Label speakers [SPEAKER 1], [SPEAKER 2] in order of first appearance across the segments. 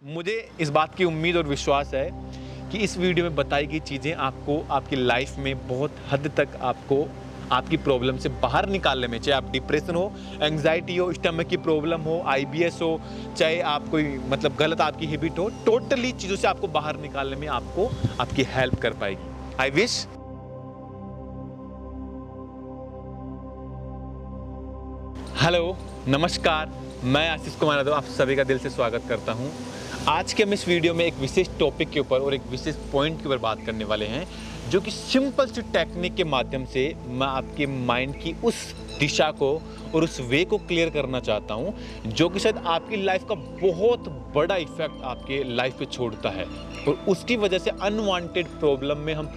[SPEAKER 1] मुझे इस बात की उम्मीद और विश्वास है कि इस वीडियो में बताई गई चीज़ें आपको आपकी लाइफ में बहुत हद तक आपको आपकी प्रॉब्लम से बाहर निकालने में, चाहे आप डिप्रेशन हो, एंग्जाइटी हो, स्टमक की प्रॉब्लम हो, आईबीएस हो, चाहे आप कोई मतलब गलत आपकी हैबिट हो, टोटली चीज़ों से आपको बाहर निकालने में आपको आपकी हेल्प कर पाएगी। I wish. हेलो, नमस्कार, मैं आशीष कुमार यादव आप सभी का दिल से स्वागत करता हूं। आज के हम इस वीडियो में एक विशेष टॉपिक के ऊपर और एक विशेष पॉइंट के ऊपर बात करने वाले हैं, जो कि सिंपल सी टेक्निक के माध्यम से मैं आपके माइंड की उस दिशा को और उस वे को क्लियर करना चाहता हूं, जो कि शायद आपकी लाइफ का बहुत बड़ा इफेक्ट आपके लाइफ पे छोड़ता है और उसकी वजह से अनवांटेड प्रॉब्लम में हम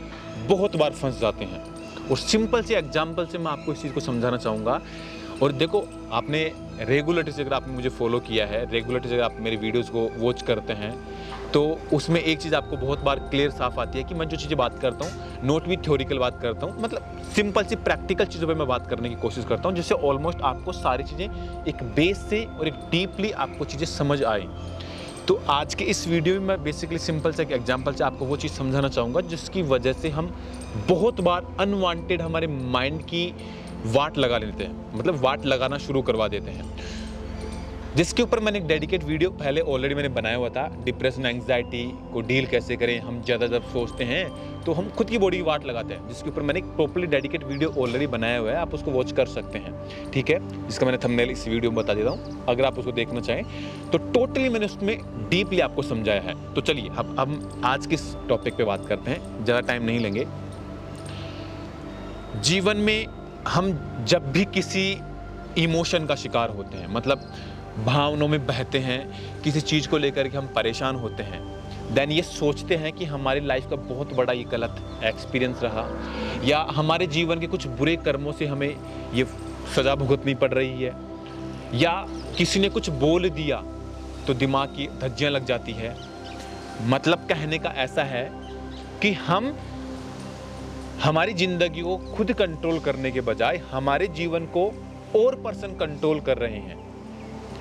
[SPEAKER 1] बहुत बार फंस जाते हैं। और सिंपल से एग्जाम्पल से मैं आपको इस चीज़ को समझाना चाहूँगा। और देखो, आपने रेगुलरिटी से अगर आपने मुझे फॉलो किया है, रेगुलरिटी से अगर आप मेरे वीडियोस को वॉच करते हैं, तो उसमें एक चीज़ आपको बहुत बार क्लियर साफ आती है कि मैं जो चीज़ें बात करता हूँ नोट भी थ्योरिकल बात करता हूँ, मतलब सिंपल सी प्रैक्टिकल चीज़ों पे मैं बात करने की कोशिश करता हूँ, जिससे ऑलमोस्ट आपको सारी चीज़ें एक बेस से और एक डीपली आपको चीज़ें समझ आए। तो आज के इस वीडियो में मैं बेसिकली सिंपल से एक एग्जांपल से आपको वो चीज़ समझाना चाहूँगा जिसकी वजह से हम बहुत बार अनवांटेड हमारे माइंड की वाट लगा लेते हैं, मतलब वाट लगाना शुरू करवा देते हैं, जिसके ऊपर मैंने एक डेडिकेट वीडियो पहले ऑलरेडी मैंने बनाया हुआ था। डिप्रेशन, एंग्जाइटी को डील कैसे करें। हम ज़्यादा जब सोचते हैं तो हम खुद की बॉडी की वाट लगाते हैं, जिसके ऊपर मैंने एक प्रॉपर्ली डेडिकेट वीडियो ऑलरेडी बनाया हुआ है, आप उसको वॉच कर सकते हैं, ठीक है। जिसका मैंने थंबनेल इस वीडियो में बता देता हूँ, अगर आप उसको देखना चाहें तो टोटली मैंने उसमें डीपली आपको समझाया है। तो चलिए अब हम आज किस टॉपिक पे बात करते हैं, ज़्यादा टाइम नहीं लेंगे। जीवन में हम जब भी किसी इमोशन का शिकार होते हैं, मतलब भावनाओं में बहते हैं, किसी चीज़ को लेकर के हम परेशान होते हैं, देन ये सोचते हैं कि हमारी लाइफ का बहुत बड़ा ये गलत एक्सपीरियंस रहा, या हमारे जीवन के कुछ बुरे कर्मों से हमें ये सज़ा भुगतनी पड़ रही है, या किसी ने कुछ बोल दिया तो दिमाग की धज्जियाँ लग जाती है। मतलब कहने का ऐसा है कि हम हमारी ज़िंदगी को खुद कंट्रोल करने के बजाय हमारे जीवन को और पर्सन कंट्रोल कर रहे हैं।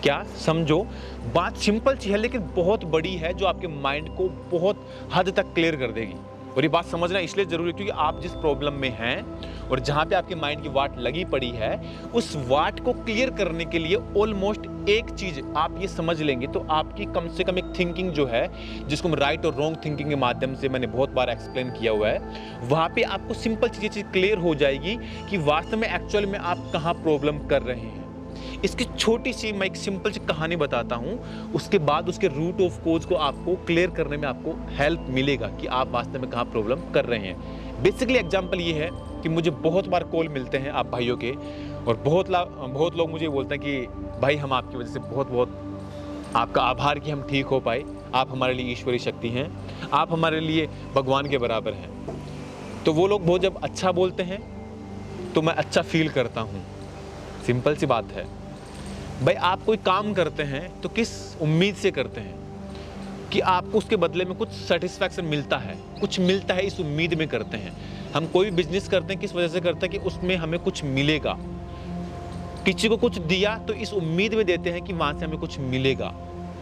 [SPEAKER 1] क्या समझो, बात सिंपल सी है लेकिन बहुत बड़ी है, जो आपके माइंड को बहुत हद तक क्लियर कर देगी। और ये बात समझना इसलिए ज़रूरी है क्योंकि आप जिस प्रॉब्लम में हैं और जहाँ पे आपके माइंड की वाट लगी पड़ी है, उस वाट को क्लियर करने के लिए ऑलमोस्ट एक चीज़ आप ये समझ लेंगे तो आपकी कम से कम एक थिंकिंग जो है, जिसको हम राइट और रॉन्ग थिंकिंग के माध्यम से मैंने बहुत बार एक्सप्लेन किया हुआ है, वहाँ पे आपको सिंपल चीज़ क्लियर हो जाएगी कि वास्तव में एक्चुअल में आप कहाँ प्रॉब्लम कर रहे हैं। इसकी छोटी सी मैं एक सिंपल सी कहानी बताता हूँ, उसके बाद उसके रूट ऑफ कोज को आपको क्लियर करने में आपको हेल्प मिलेगा कि आप वास्तव में कहाँ प्रॉब्लम कर रहे हैं। बेसिकली एग्जांपल ये है कि मुझे बहुत बार कॉल मिलते हैं आप भाइयों के, और बहुत लोग मुझे बोलते हैं कि भाई हम आपकी वजह से बहुत आपका आभार कि हम ठीक हो पाए, आप हमारे लिए ईश्वरीय शक्ति हैं, आप हमारे लिए भगवान के बराबर हैं। तो वो लोग बहुत जब अच्छा बोलते हैं तो मैं अच्छा फील करता हूँ। सिंपल सी बात है भाई, आप कोई काम करते हैं तो किस उम्मीद से करते हैं कि आपको उसके बदले में कुछ सेटिस्फैक्शन मिलता है, कुछ मिलता है, इस उम्मीद में करते हैं। हम कोई बिजनेस करते हैं किस वजह से करते हैं कि उसमें हमें कुछ मिलेगा। किसी को कुछ दिया तो इस उम्मीद में देते हैं कि वहाँ से हमें कुछ मिलेगा,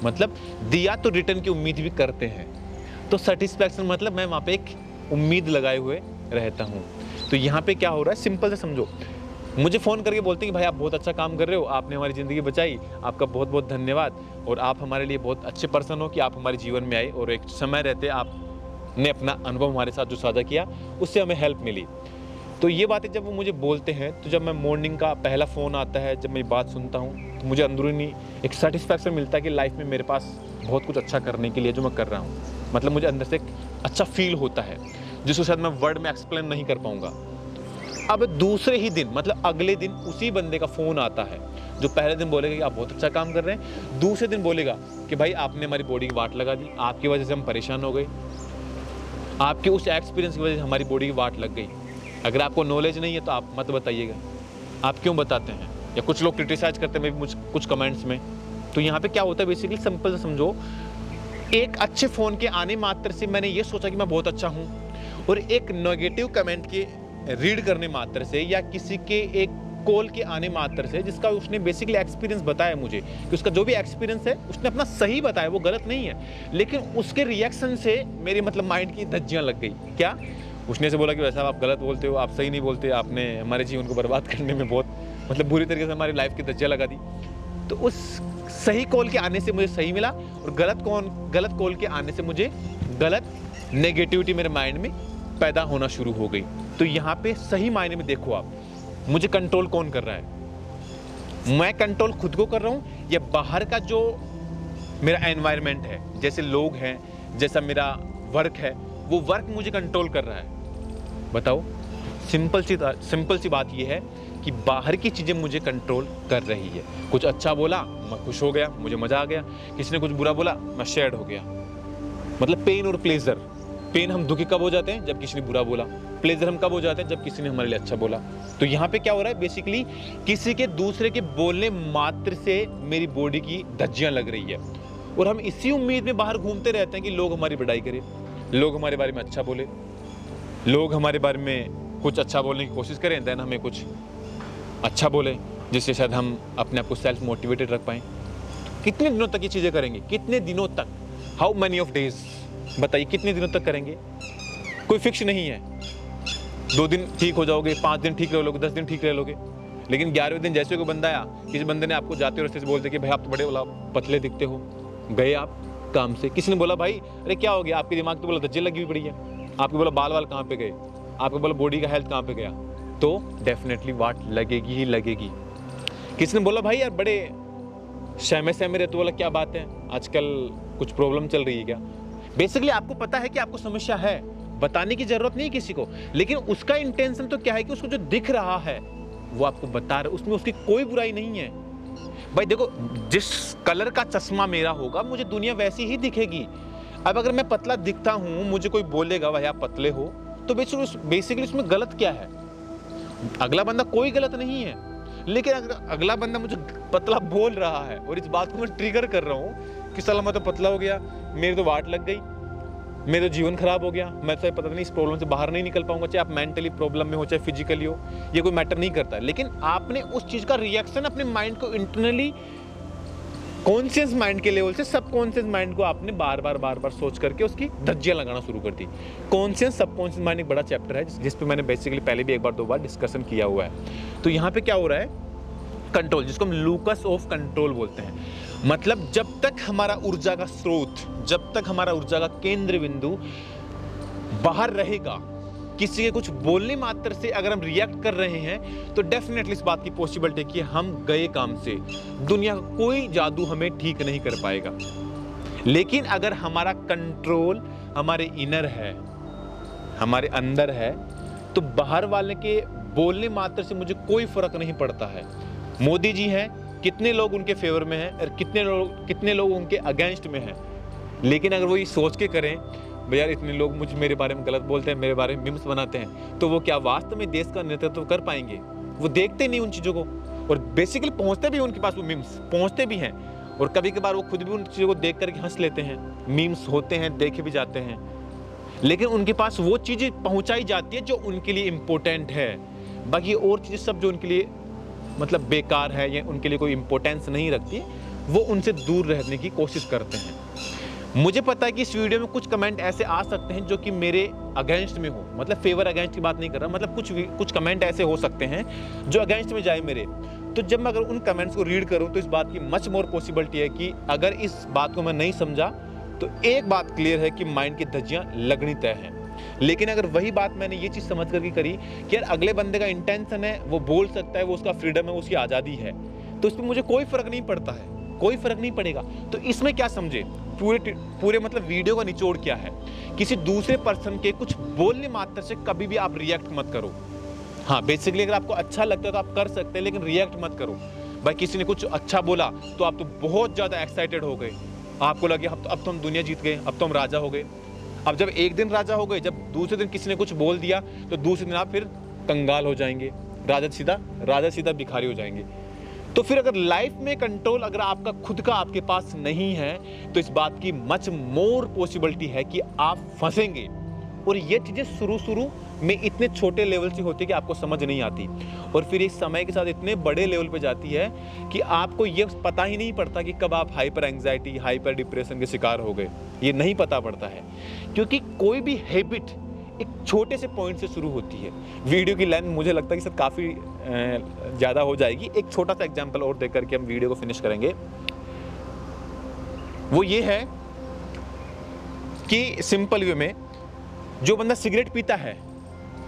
[SPEAKER 1] मतलब दिया तो रिटर्न की उम्मीद भी करते हैं। तो सेटिस्फैक्शन मतलब मैं वहाँ पे एक उम्मीद लगाए हुए रहता हूँ। तो यहाँ पे क्या हो रहा है, सिंपल से समझो। मुझे फ़ोन करके बोलते हैं कि भाई आप बहुत अच्छा काम कर रहे हो, आपने हमारी ज़िंदगी बचाई, आपका बहुत बहुत धन्यवाद, और आप हमारे लिए बहुत अच्छे पर्सन हो कि आप हमारे जीवन में आए और एक समय रहते आपने अपना अनुभव हमारे साथ जो साझा किया उससे हमें हेल्प मिली। तो ये बातें जब वो मुझे बोलते हैं, तो जब मैं मॉर्निंग का पहला फ़ोन आता है, जब मैं बात सुनता हूँ, तो मुझे अंदरूनी एक सेटिस्फैक्शन मिलता है कि लाइफ में मेरे पास बहुत कुछ अच्छा करने के लिए जो मैं कर रहा हूँ, मतलब मुझे अंदर से एक अच्छा फील होता है, जिसको शायद मैं वर्ड में एक्सप्लेन नहीं कर पाऊँगा। अब दूसरे ही दिन, मतलब अगले दिन उसी बंदे का फ़ोन आता है जो पहले दिन बोलेगा कि आप बहुत अच्छा काम कर रहे हैं, दूसरे दिन बोलेगा कि भाई आपने हमारी बॉडी की वाट लगा दी, आपकी वजह से हम परेशान हो गए, आपके उस एक्सपीरियंस की वजह से हमारी बॉडी की वाट लग गई। अगर आपको नॉलेज नहीं है तो आप मत बताइएगा, आप क्यों बताते हैं। या कुछ लोग क्रिटिसाइज करते हैं मुझ कुछ कमेंट्स में। तो यहाँ पे क्या होता है, बेसिकली सिंपल से समझो, एक अच्छे फ़ोन के आने मात्र से मैंने ये सोचा कि मैं बहुत अच्छा हूँ, और एक नेगेटिव कमेंट के रीड करने मात्र से या किसी के एक कॉल के आने मात्र से, जिसका उसने बेसिकली एक्सपीरियंस बताया मुझे कि उसका जो भी एक्सपीरियंस है उसने अपना सही बताया, वो गलत नहीं है, लेकिन उसके रिएक्शन से मेरी मतलब माइंड की धज्जियां लग गई। क्या? उसने से बोला कि वैसा आप गलत बोलते हो, आप सही नहीं बोलते, आपने हमारे जीवन को बर्बाद करने में बहुत मतलब बुरी तरीके से हमारी लाइफ की धज्जियां लगा दी। तो उस सही कॉल के आने से मुझे सही मिला, और गलत कॉल के आने से मुझे गलत नेगेटिविटी मेरे माइंड में पैदा होना शुरू हो गई। तो यहाँ पे सही मायने में देखो आप, मुझे कंट्रोल कौन कर रहा है? मैं कंट्रोल खुद को कर रहा हूँ या बाहर का जो मेरा एनवायरनमेंट है, जैसे लोग हैं, जैसा मेरा वर्क है, वो वर्क मुझे कंट्रोल कर रहा है? बताओ। सिंपल सी बात ये है कि बाहर की चीजें मुझे कंट्रोल कर रही है। कुछ अच्छा बोला मैं खुश हो गया, मुझे मजा आ गया, किसी ने कुछ बुरा बोला मैं सैड हो गया। मतलब पेन और प्लेजर। पेन हम दुखी कब हो जाते हैं? जब किसी ने बुरा बोला। प्लेजर हम कब हो जाते हैं? जब किसी ने हमारे लिए अच्छा बोला। तो यहाँ पे क्या हो रहा है? बेसिकली किसी के दूसरे के बोलने मात्र से मेरी बॉडी की धज्जियां लग रही है, और हम इसी उम्मीद में बाहर घूमते रहते हैं कि लोग हमारी बड़ाई करें, लोग हमारे बारे में अच्छा बोले, लोग हमारे बारे में कुछ अच्छा बोलने की कोशिश करें, देन हमें कुछ अच्छा बोले, जिससे शायद हम अपने आप को सेल्फ मोटिवेटेड रख पाएं। कितने दिनों तक ये चीज़ें करेंगे? कितने दिनों तक? How many of days? बताइए कितने दिनों तक करेंगे? कोई फिक्स नहीं है। 2 दिन ठीक हो जाओगे, 5 दिन ठीक रह लोगे, 10 दिन ठीक रह लोगे, लेकिन 11वें दिन जैसे कोई बंदा आया, किसी बंदे ने आपको जाते रास्ते से बोल दिया कि भाई आप तो बड़े पतले दिखते हो, गए आप काम से, किसी ने बोला भाई अरे क्या हो गया, आपके दिमाग तो बोला धज्जे लगी हुई पड़ी है, आपके बोला बाल कहाँ पे गए, आपके बोला बॉडी का हेल्थ कहाँ पे गया, तो डेफिनेटली वाट लगेगी ही लगेगी। किसी ने बोला भाई यार बड़े सहमे सहमे रहते, बोला क्या बात है, आजकल कुछ प्रॉब्लम चल रही है क्या? बेसिकली आपको पता है कि आपको समस्या है, बताने की जरूरत नहीं किसी को, लेकिन उसका इंटेंशन तो क्या है कि उसको जो दिख रहा है वो आपको बता रहा है, उसमें उसकी कोई बुराई नहीं है। भाई देखो, जिस कलर का चश्मा मेरा होगा मुझे दुनिया वैसी ही दिखेगी। अब अगर मैं पतला दिखता हूं, मुझे कोई बोलेगा भाई आप पतले हो, तो बेसिकली उसमें गलत क्या है? अगला बंदा कोई गलत नहीं है, लेकिन अगर अगला बंदा मुझे पतला बोल रहा है और इस बात को मैं ट्रिगर कर रहा हूँ कि साला मैं तो पतला हो गया, मेरी तो वाट लग गई, मेरा जीवन खराब हो गया, मैं तो पता नहीं इस प्रॉब्लम से बाहर नहीं निकल पाऊंगा, चाहे आप मेंटली प्रॉब्लम में हो चाहे फिजिकली हो, ये कोई मैटर नहीं करता। लेकिन आपने उस चीज का रिएक्शन अपने माइंड को इंटरनली कॉन्शियस माइंड के लेवल से सबकॉन्शियस माइंड को आपने बार बार सोच करके उसकी धज्जियां लगाना शुरू कर दी। कॉन्शियस सबकॉन्शियस माइंड एक बड़ा चैप्टर है जिस पे मैंने बेसिकली पहले भी 1-2 बार डिस्कशन किया हुआ है। तो यहाँ पे क्या हो रहा है? कंट्रोल, जिसको हम लूकस ऑफ कंट्रोल बोलते हैं। मतलब जब तक हमारा ऊर्जा का स्रोत, जब तक हमारा ऊर्जा का केंद्र बिंदु बाहर रहेगा, किसी के कुछ बोलने मात्र से अगर हम रिएक्ट कर रहे हैं, तो डेफिनेटली इस बात की पॉसिबिलिटी है कि हम गए काम से, दुनिया का कोई जादू हमें ठीक नहीं कर पाएगा। लेकिन अगर हमारा कंट्रोल हमारे इनर है, हमारे अंदर है, तो बाहर वाले के बोलने मात्र से मुझे कोई फर्क नहीं पड़ता है। मोदी जी हैं, कितने लोग उनके फेवर में हैं और कितने लोग उनके अगेंस्ट में हैं, लेकिन अगर वो ये सोच के करें भाई यार इतने लोग मेरे बारे में गलत बोलते हैं, मेरे बारे में मीम्स बनाते हैं, तो वो क्या वास्तव में देश का नेतृत्व कर पाएंगे? वो देखते नहीं उन चीज़ों को, और बेसिकली पहुंचते भी उनके पास वो मीम्स पहुंचते भी हैं, और कभी कभार वो खुद भी उन चीज़ों को देख करके हंस लेते हैं। मीम्स होते हैं, देखे भी जाते हैं, लेकिन उनके पास वो चीज़ें पहुँचाई जाती है जो उनके लिए इम्पोर्टेंट है। बाकी और चीज़ें सब जो उनके लिए मतलब बेकार है या उनके लिए कोई इम्पोर्टेंस नहीं रखती, वो उनसे दूर रहने की कोशिश करते हैं। मुझे पता है कि इस वीडियो में कुछ कमेंट ऐसे आ सकते हैं जो कि मेरे अगेंस्ट में हो, मतलब फेवर अगेंस्ट की बात नहीं कर रहा, मतलब कुछ कमेंट ऐसे हो सकते हैं जो अगेंस्ट में जाए मेरे। तो जब मैं अगर उन कमेंट्स को रीड करूं तो इस बात की मच मोर पॉसिबिलिटी है कि अगर इस बात को मैं नहीं समझा तो एक बात क्लियर है कि माइंड की धज्जियां लगनी तय है। लेकिन अगर वही बात मैंने ये चीज़ समझ करके करी कि यार अगले बंदे का इंटेंशन है, वो बोल सकता है, वो उसका फ्रीडम है, उसकी आज़ादी है, तो इस पर मुझे कोई फर्क नहीं पड़ता है, कोई फर्क नहीं पड़ेगा। तो इसमें क्या समझे, पूरे मतलब वीडियो का निचोड़ क्या है? किसी दूसरे पर्सन के कुछ बोलने मात्र से कभी भी आप रिएक्ट मत करो। हाँ, बेसिकली अगर आपको अच्छा लगता है तो आप कर सकते हैं, लेकिन रिएक्ट मत करो। भाई किसी ने कुछ अच्छा बोला तो आप तो बहुत ज़्यादा एक्साइटेड हो गए, आपको लगे अब तो हम दुनिया जीत गए, अब तो हम राजा हो गए। अब जब एक दिन राजा हो गए, जब दूसरे दिन किसी ने कुछ बोल दिया तो दूसरे दिन आप फिर कंगाल हो जाएंगे, राजा सीधा भिखारी हो जाएंगे। तो फिर अगर लाइफ में कंट्रोल अगर आपका खुद का आपके पास नहीं है, तो इस बात की मच मोर पॉसिबिलिटी है कि आप फंसेंगे। और ये चीज़ें शुरू में इतने छोटे लेवल से होती है कि आपको समझ नहीं आती, और फिर इस समय के साथ इतने बड़े लेवल पे जाती है कि आपको ये पता ही नहीं पड़ता कि कब आप हाइपर एंग्जाइटी, हाइपर डिप्रेशन के शिकार हो गए। ये नहीं पता पड़ता है, क्योंकि कोई भी हैबिट एक छोटे से पॉइंट से शुरू होती है। वीडियो की लेंथ मुझे लगता है कि सर काफ़ी ज़्यादा हो जाएगी। एक छोटा सा एग्जाम्पल और देकर के हम वीडियो को फिनिश करेंगे। वो ये है कि सिंपल वे में जो बंदा सिगरेट पीता है,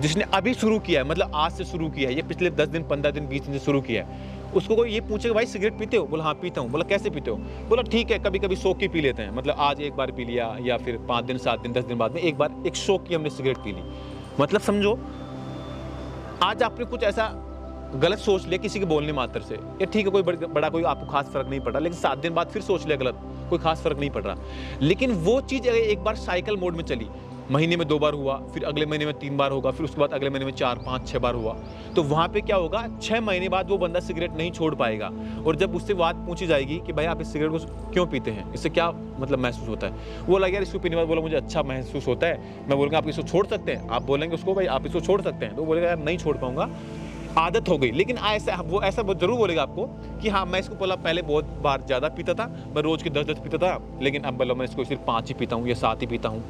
[SPEAKER 1] जिसने अभी शुरू किया है, मतलब आज से शुरू किया है, ये पिछले 10 दिन, 15 दिन, 20 दिन से शुरू किया है, उसको कोई ये पूछेगा भाई सिगरेट पीते हो? बोला हाँ पीता हूँ। बोला कैसे पीते हो? बोला ठीक है, कभी कभी शौक की पी लेते हैं, मतलब आज एक बार पी लिया, या फिर 5 दिन, 7 दिन, 10 दिन बाद में एक बार एक शौक की हमने सिगरेट पी ली। मतलब समझो आज आपने कुछ ऐसा गलत सोच लिया किसी के बोलने मात्र से, ये ठीक है, कोई बड़ा कोई आपको खास फर्क नहीं पड़ रहा, लेकिन 7 दिन बाद फिर सोच लिया गलत, कोई खास फर्क नहीं पड़ रहा। लेकिन वो चीज़ अगर एक बार साइकिल मोड में चली, महीने में 2 बार हुआ, फिर अगले महीने में 3 बार होगा, फिर उसके बाद अगले महीने में 4, 5, 6 बार हुआ, तो वहाँ पे क्या होगा, 6 महीने बाद वो बंदा सिगरेट नहीं छोड़ पाएगा। और जब उससे बात पूछी जाएगी कि भाई आप इस सिगरेट को क्यों पीते हैं, इससे क्या मतलब महसूस होता है, वो लगा यार इसको पीने के बाद बोला मुझे अच्छा महसूस होता है। मैं बोलूँगा आप इसको छोड़ सकते हैं? आप बोलेंगे उसको भाई आप इसको छोड़ सकते हैं, तो बोलेगा यार नहीं छोड़ पाऊंगा, आदत हो गई। लेकिन वो ऐसा जरूर बोलेगा आपको कि हाँ मैं इसको बोला पहले बहुत बार ज़्यादा पीता था, मैं रोज़ के 10 पीता था, लेकिन अब बोला मैं इसको सिर्फ 5 ही पीता हूँ या 7 ही पीता हूँ।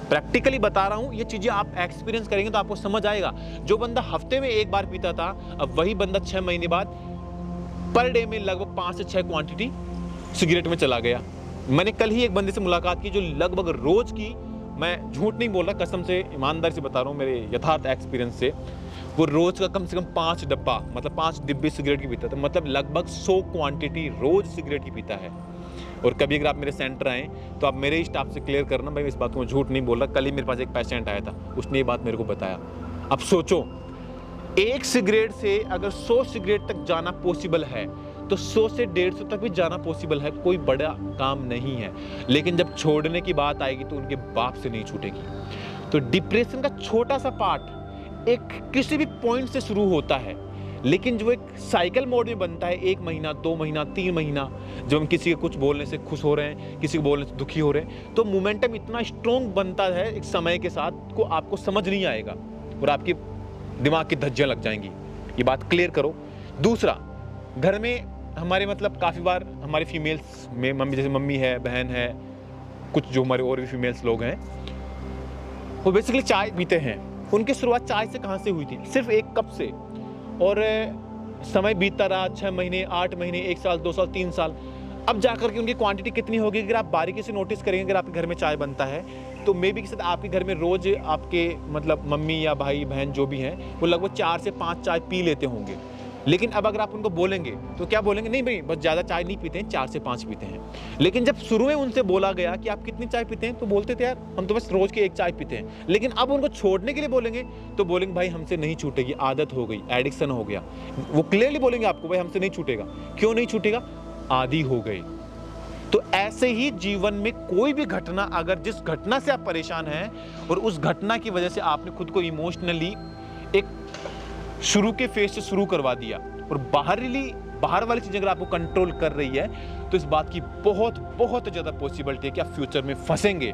[SPEAKER 1] प्रैक्टिकली बता रहा हूँ, ये चीज़ें आप एक्सपीरियंस करेंगे तो आपको समझ आएगा। जो बंदा हफ्ते में एक बार पीता था, अब वही बंदा 6 महीने बाद पर डे में लगभग 5 से 6 क्वांटिटी सिगरेट में चला गया। मैंने कल ही एक बंदे से मुलाकात की जो लगभग रोज़ की, मैं झूठ नहीं बोल रहा, कसम से ईमानदारी से बता रहा हूँ मेरे यथार्थ एक्सपीरियंस से, वो रोज़ का कम से कम 5 डब्बा, मतलब 5 डिब्बे सिगरेट की पीता था, मतलब लगभग 100 क्वांटिटी रोज़ सिगरेट की पीता है। और कभी अगर आप मेरे सेंटर आए तो आप मेरे ही स्टाफ से क्लियर करना, भाई इस बात को मैं झूठ नहीं बोल रहा। कल ही मेरे पास एक पेशेंट आया था, उसने ये बात मेरे को बताया। अब सोचो, एक सिगरेट से अगर 100 सिगरेट तक जाना पॉसिबल है, तो 100 से 150 तक भी जाना पॉसिबल है, कोई बड़ा काम नहीं है। लेकिन जब छोड़ने की बात आएगी तो उनके बाप से नहीं छूटेगी। तो डिप्रेशन का छोटा सा पार्ट एक किसी भी पॉइंट से शुरू होता है, लेकिन जो एक साइकिल मोड में बनता है, 1 महीना, 2 महीना, 3 महीना, जब हम किसी के कुछ बोलने से खुश हो रहे हैं, किसी को बोलने से दुखी हो रहे हैं, तो मोमेंटम इतना स्ट्रॉन्ग बनता है एक समय के साथ को आपको समझ नहीं आएगा और आपकी दिमाग की धज्जियां लग जाएंगी। ये बात क्लियर करो। दूसरा, घर में हमारे मतलब काफ़ी बार हमारी फीमेल्स में मम्मी, जैसे मम्मी है, बहन है, कुछ जो हमारे और भी फीमेल्स लोग हैं, वो बेसिकली चाय पीते हैं। उनकी शुरुआत चाय से कहाँ से हुई थी? सिर्फ 1 कप से। और समय बीतता रहा, 6 महीने, 8 महीने, 1 साल, 2 साल, 3 साल, अब जाकर के उनकी क्वांटिटी कितनी होगी? अगर आप बारीकी से नोटिस करेंगे, अगर आपके घर में चाय बनता है तो मे बी के साथ आपके घर में रोज आपके मतलब मम्मी या भाई बहन जो भी हैं, वो लगभग 4 से 5 चाय पी लेते होंगे। लेकिन अब अगर आप उनको बोलेंगे तो क्या बोलेंगे? नहीं भाई बस ज़्यादा चाय नहीं पीते हैं, 4 से 5 पीते हैं। लेकिन जब शुरू में उनसे बोला गया कि आप कितनी चाय पीते हैं, तो बोलते थे यार हम तो बस रोज के 1 चाय पीते हैं। लेकिन अब उनको छोड़ने के लिए बोलेंगे तो बोलेंगे भाई हमसे नहीं छूटेगी, आदत हो गई, एडिक्शन हो गया। वो क्लियरली बोलेंगे आपको भाई हमसे नहीं छूटेगा। क्यों नहीं छूटेगा? आदी हो गए। तो ऐसे ही जीवन में कोई भी घटना, अगर जिस घटना से आप परेशान हैं और उस घटना की वजह से आपने खुद को इमोशनली एक शुरू के फेज से शुरू करवा दिया और बाहर वाली चीज़ अगर आपको कंट्रोल कर रही है, तो इस बात की बहुत बहुत ज़्यादा पॉसिबिलिटी है कि आप फ्यूचर में फंसेंगे।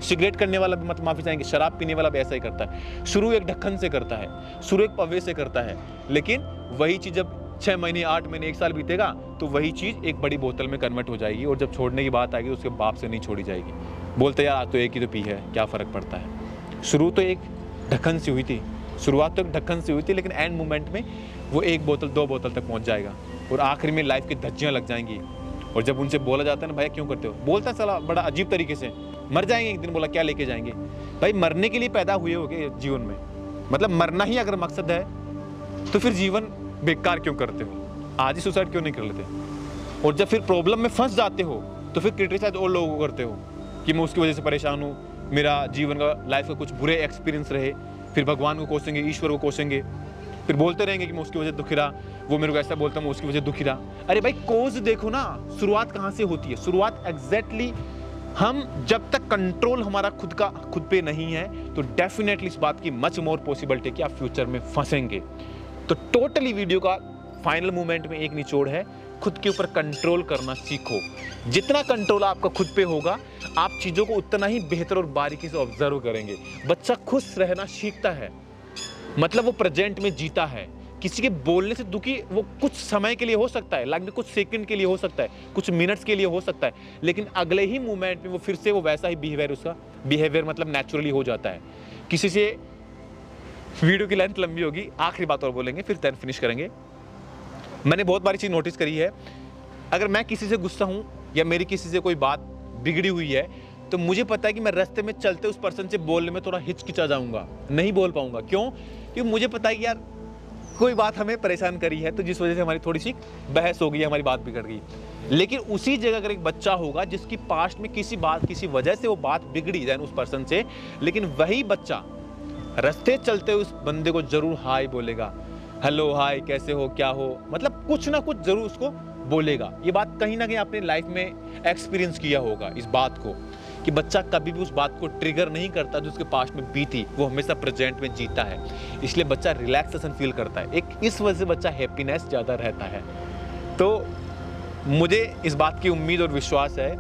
[SPEAKER 1] सिगरेट करने वाला भी मत माफी चाहेंगे, शराब पीने वाला भी ऐसा ही करता है। शुरू एक ढक्कन से करता है, शुरू एक पवे से करता है, लेकिन वही चीज़ जब 6 महीने, 8 महीने, 1 साल बीतेगा तो वही चीज़ एक बड़ी बोतल में कन्वर्ट हो जाएगी और जब छोड़ने की बात आएगी तो उसके बाप से नहीं छोड़ी जाएगी। बोलते यार आज तो एक ही तो पी है, क्या फ़र्क पड़ता है। शुरू तो एक ढक्कन से हुई थी, शुरुआत तो एक ढक्कन से हुई थी, लेकिन एंड मोमेंट में वो 1 बोतल 2 बोतल तक पहुंच जाएगा और आखिर में लाइफ की धज्जियां लग जाएंगी। और जब उनसे बोला जाता है ना भाई क्यों करते हो, बोलता चला बड़ा अजीब तरीके से, मर जाएंगे एक दिन। बोला क्या लेके जाएंगे? भाई मरने के लिए पैदा हुए होगे जीवन में, मतलब मरना ही अगर मकसद है तो फिर जीवन बेकार क्यों करते हो? आज ही सुसाइड क्यों नहीं कर लेते? और जब फिर प्रॉब्लम में फंस जाते हो तो फिर क्रिटिसाइज और लोगों को करते हो कि मैं उसकी वजह से परेशान हूँ, मेरा जीवन का लाइफ का कुछ बुरे एक्सपीरियंस रहे। फिर भगवान को कोसेंगे, ईश्वर को कोसेंगे, फिर बोलते रहेंगे कि मैं उसकी वजह दुखी रहा, वो मेरे को ऐसा बोलता मैं उसकी वजह दुखी रहा। अरे भाई कोज देखो ना, शुरुआत कहाँ से होती है? शुरुआत एग्जैक्टली हम जब तक कंट्रोल हमारा खुद पे नहीं है तो डेफिनेटली इस बात की मच मोर पॉसिबिलिटी कि आप फ्यूचर में फंसेंगे। तो टोटली वीडियो का फाइनल मोमेंट में एक निचोड़ है खुद के ऊपर कंट्रोल करना सीखो। जितना कंट्रोल आपका खुद पे होगा, आप चीज़ों को उतना ही बेहतर और बारीकी से ऑब्जर्व करेंगे। बच्चा खुश रहना सीखता है, मतलब वो प्रेजेंट में जीता है। किसी के बोलने से दुखी वो कुछ समय के लिए हो सकता है, लाइक में कुछ सेकंड के लिए हो सकता है, कुछ मिनट्स के लिए हो सकता है, लेकिन अगले ही मोमेंट में वो फिर से वो वैसा ही बिहेवियर, उसका बिहेवियर मतलब नेचुरली हो जाता है। किसी से, वीडियो की लेंथ लंबी होगी, आखिरी बात और बोलेंगे फिर देन फिनिश करेंगे। मैंने बहुत बारी चीज़ नोटिस करी है, अगर मैं किसी से गुस्सा हूँ या मेरी किसी से कोई बात बिगड़ी हुई है, तो मुझे पता है कि मैं रास्ते में चलते उस पर्सन से बोलने में थोड़ा हिचकिचा जाऊँगा, नहीं बोल पाऊँगा। क्यों? क्योंकि मुझे पता है कि यार कोई बात हमें परेशान करी है, तो जिस वजह से हमारी थोड़ी सी बहस हो गई, हमारी बात बिगड़ गई। लेकिन उसी जगह अगर एक बच्चा होगा जिसकी पास्ट में किसी वजह से वो बात बिगड़ी जाए उस पर्सन से, लेकिन वही बच्चा रास्ते चलते उस बंदे को जरूर हाय बोलेगा, हेलो हाय कैसे हो, क्या हो, मतलब कुछ ना कुछ जरूर उसको बोलेगा। ये बात कहीं ना कहीं आपने लाइफ में एक्सपीरियंस किया होगा इस बात को, कि बच्चा कभी भी उस बात को ट्रिगर नहीं करता जो उसके पास्ट में बीती, वो हमेशा प्रेजेंट में जीता है। इसलिए बच्चा रिलैक्सेशन फील करता है, एक इस वजह से बच्चा हैप्पीनेस ज़्यादा रहता है। तो मुझे इस बात की उम्मीद और विश्वास है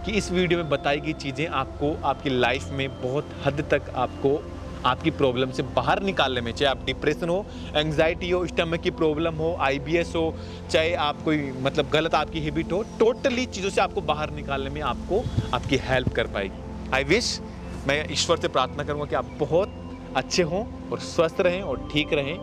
[SPEAKER 1] कि इस वीडियो में बताई गई चीज़ें आपको आपकी लाइफ में बहुत हद तक आपको आपकी प्रॉब्लम से बाहर निकालने में, चाहे आप डिप्रेशन हो, एंग्जाइटी हो, स्टमक की प्रॉब्लम हो, IBS हो, चाहे आप कोई मतलब गलत आपकी हैबिट हो, टोटली चीज़ों से आपको बाहर निकालने में आपको आपकी हेल्प कर पाएगी। आई विश, मैं ईश्वर से प्रार्थना करूँगा कि आप बहुत अच्छे हों और स्वस्थ रहें और ठीक रहें।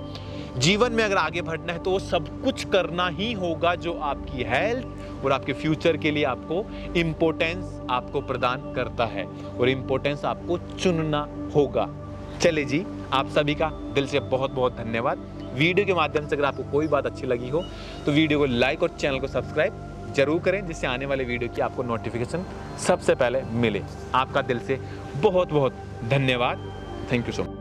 [SPEAKER 1] जीवन में अगर आगे बढ़ना है तो वो सब कुछ करना ही होगा जो आपकी हेल्थ और आपके फ्यूचर के लिए आपको इम्पोर्टेंस आपको प्रदान करता है, और इम्पोर्टेंस आपको चुनना होगा। चलिए जी, आप सभी का दिल से बहुत बहुत धन्यवाद। वीडियो के माध्यम से अगर आपको कोई बात अच्छी लगी हो तो वीडियो को लाइक और चैनल को सब्सक्राइब जरूर करें, जिससे आने वाले वीडियो की आपको नोटिफिकेशन सबसे पहले मिले। आपका दिल से बहुत बहुत धन्यवाद। Thank you so much.